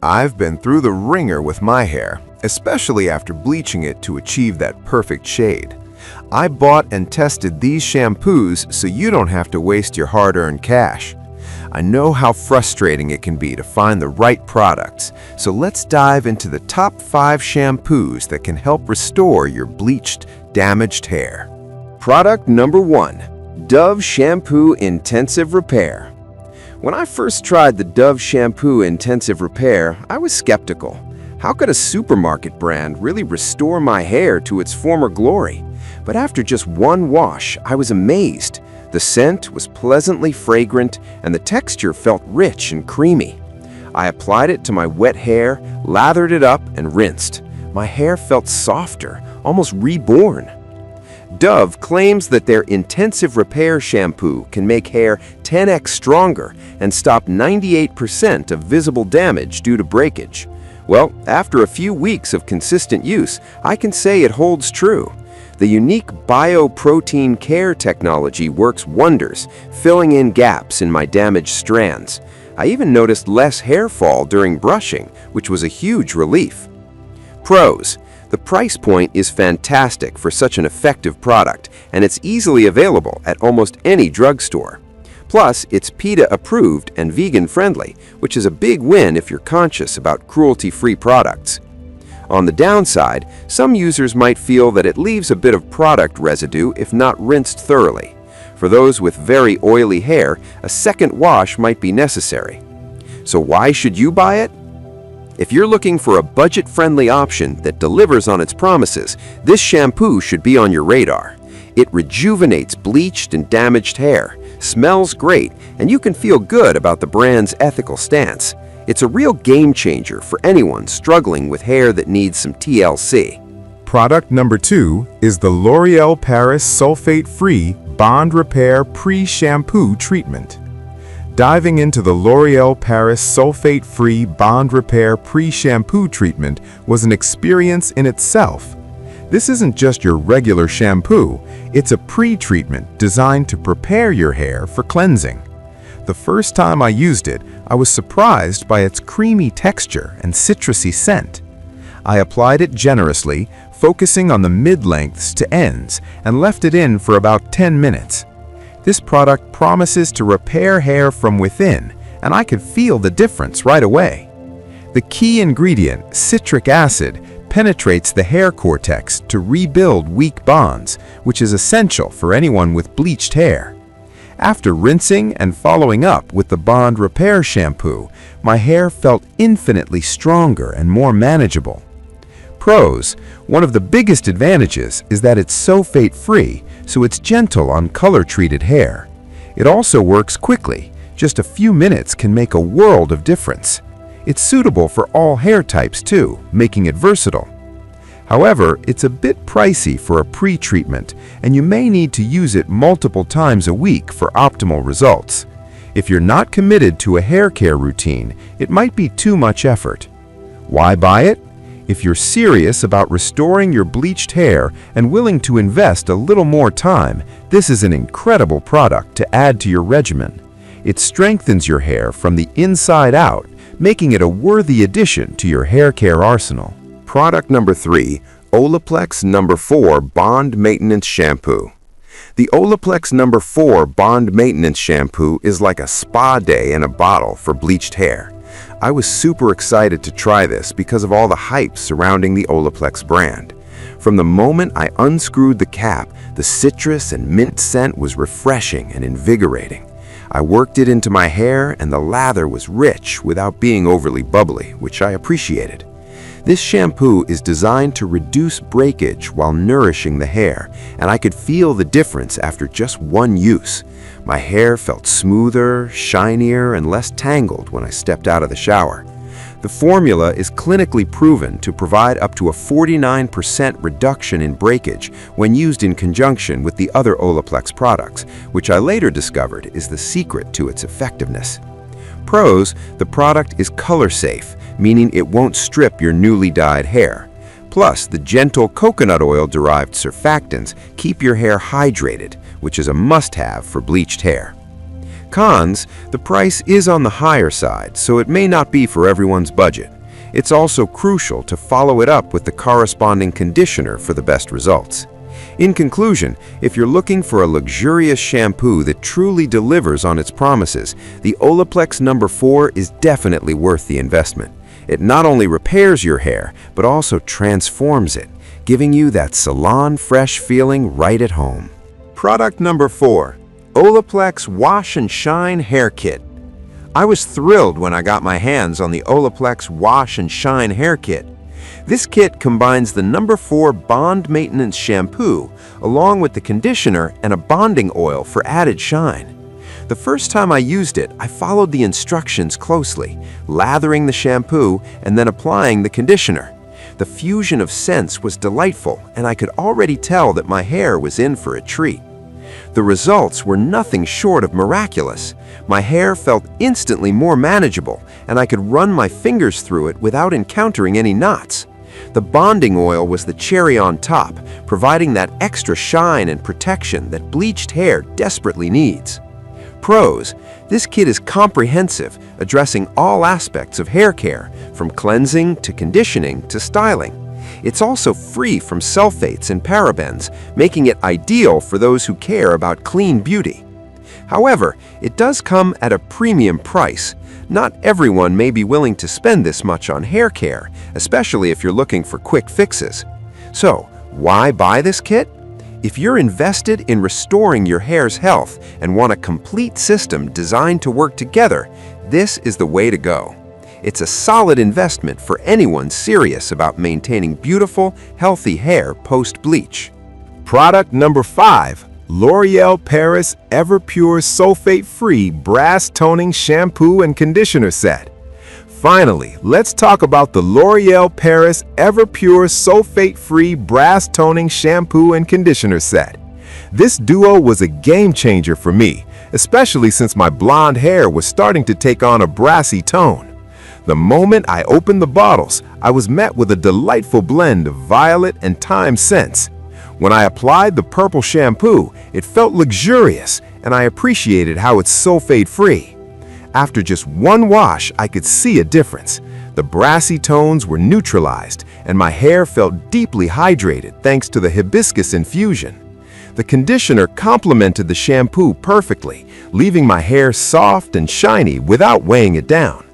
I've been through the ringer with my hair, especially after bleaching it to achieve that perfect shade. I bought and tested these shampoos so you don't have to waste your hard-earned cash. I know how frustrating it can be to find the right products, so let's dive into the top 5 shampoos that can help restore your bleached, damaged hair. Product number 1. Dove Shampoo Intensive Repair. When I first tried the Dove Shampoo Intensive Repair, I was skeptical. How could a supermarket brand really restore my hair to its former glory? But after just one wash, I was amazed. The scent was pleasantly fragrant and the texture felt rich and creamy. I applied it to my wet hair, lathered it up, and rinsed. My hair felt softer, almost reborn. Dove claims that their intensive repair shampoo can make hair 10x stronger and stop 98% of visible damage due to breakage. Well, after a few weeks of consistent use, I can say it holds true. The unique bioprotein care technology works wonders, filling in gaps in my damaged strands. I even noticed less hair fall during brushing, which was a huge relief. Pros: the price point is fantastic for such an effective product, and it's easily available at almost any drugstore. Plus, it's PETA approved and vegan friendly, which is a big win if you're conscious about cruelty-free products. On the downside, some users might feel that it leaves a bit of product residue if not rinsed thoroughly. For those with very oily hair, a second wash might be necessary. So why should you buy it? If you're looking for a budget-friendly option that delivers on its promises, this shampoo should be on your radar. It rejuvenates bleached and damaged hair, smells great, and you can feel good about the brand's ethical stance. It's a real game changer for anyone struggling with hair that needs some TLC. Product number 2 is the L'Oréal Paris Sulfate-Free Bond Repair Pre-Shampoo Treatment. Diving into the L'Oréal Paris Sulfate-Free Bond Repair Pre-Shampoo Treatment was an experience in itself. This isn't just your regular shampoo, it's a pre-treatment designed to prepare your hair for cleansing. The first time I used it, I was surprised by its creamy texture and citrusy scent. I applied it generously, focusing on the mid-lengths to ends, and left it in for about 10 minutes. This product promises to repair hair from within, and I could feel the difference right away. The key ingredient, citric acid, penetrates the hair cortex to rebuild weak bonds, which is essential for anyone with bleached hair. After rinsing and following up with the Bond Repair Shampoo, my hair felt infinitely stronger and more manageable. Pros: one of the biggest advantages is that it's sulfate-free, so it's gentle on color-treated hair. It also works quickly. Just a few minutes can make a world of difference. It's suitable for all hair types too, making it versatile. However, it's a bit pricey for a pre-treatment, and you may need to use it multiple times a week for optimal results. If you're not committed to a hair care routine, it might be too much effort. Why buy it? If you're serious about restoring your bleached hair and willing to invest a little more time, this is an incredible product to add to your regimen. It strengthens your hair from the inside out, making it a worthy addition to your hair care arsenal. Product number 3. Olaplex number 4 Bond Maintenance Shampoo. The Olaplex number 4 Bond Maintenance Shampoo is like a spa day in a bottle for bleached hair. I was super excited to try this because of all the hype surrounding the Olaplex brand. From the moment I unscrewed the cap, the citrus and mint scent was refreshing and invigorating. I worked it into my hair and the lather was rich without being overly bubbly, which I appreciated. This shampoo is designed to reduce breakage while nourishing the hair, and I could feel the difference after just one use. My hair felt smoother, shinier, and less tangled when I stepped out of the shower. The formula is clinically proven to provide up to a 49% reduction in breakage when used in conjunction with the other Olaplex products, which I later discovered is the secret to its effectiveness. Pros: the product is color safe, meaning it won't strip your newly dyed hair. Plus, the gentle coconut oil-derived surfactants keep your hair hydrated, which is a must-have for bleached hair. Cons: the price is on the higher side, so it may not be for everyone's budget. It's also crucial to follow it up with the corresponding conditioner for the best results. In conclusion, if you're looking for a luxurious shampoo that truly delivers on its promises, the Olaplex No. 4 is definitely worth the investment. It not only repairs your hair, but also transforms it, giving you that salon-fresh feeling right at home. Product number 4. Olaplex Wash and Shine Hair Kit. I was thrilled when I got my hands on the Olaplex Wash and Shine Hair Kit. This kit combines the No. 4 Bond Maintenance Shampoo along with the conditioner and a bonding oil for added shine. The first time I used it, I followed the instructions closely, lathering the shampoo and then applying the conditioner. The fusion of scents was delightful, and I could already tell that my hair was in for a treat. The results were nothing short of miraculous. My hair felt instantly more manageable, and I could run my fingers through it without encountering any knots. The bonding oil was the cherry on top, providing that extra shine and protection that bleached hair desperately needs. Pros: this kit is comprehensive, addressing all aspects of hair care, from cleansing to conditioning to styling. It's also free from sulfates and parabens, making it ideal for those who care about clean beauty. However, it does come at a premium price. Not everyone may be willing to spend this much on hair care, especially if you're looking for quick fixes. So, why buy this kit? If you're invested in restoring your hair's health and want a complete system designed to work together, this is the way to go. It's a solid investment for anyone serious about maintaining beautiful, healthy hair post-bleach. Product number 5. L'Oreal Paris Everpure Sulfate-Free Brass Toning Shampoo and Conditioner Set. Finally, let's talk about the L'Oreal Paris Everpure Sulfate-Free Brass Toning Shampoo and Conditioner Set. This duo was a game changer for me, especially since my blonde hair was starting to take on a brassy tone. The moment I opened the bottles, I was met with a delightful blend of violet and thyme scents. When I applied the purple shampoo, it felt luxurious, and I appreciated how it's sulfate-free. After just one wash, I could see a difference. The brassy tones were neutralized, and my hair felt deeply hydrated thanks to the hibiscus infusion. The conditioner complemented the shampoo perfectly, leaving my hair soft and shiny without weighing it down.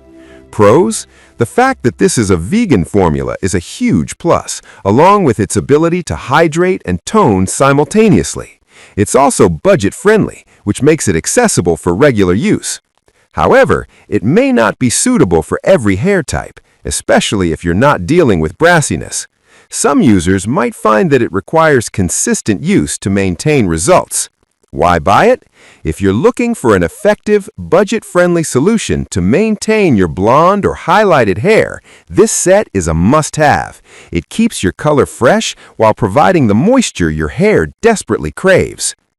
Pros: the fact that this is a vegan formula is a huge plus, along with its ability to hydrate and tone simultaneously. It's also budget-friendly, which makes it accessible for regular use. However, it may not be suitable for every hair type, especially if you're not dealing with brassiness. Some users might find that it requires consistent use to maintain results. Why buy it? If you're looking for an effective, budget-friendly solution to maintain your blonde or highlighted hair, this set is a must-have. It keeps your color fresh while providing the moisture your hair desperately craves.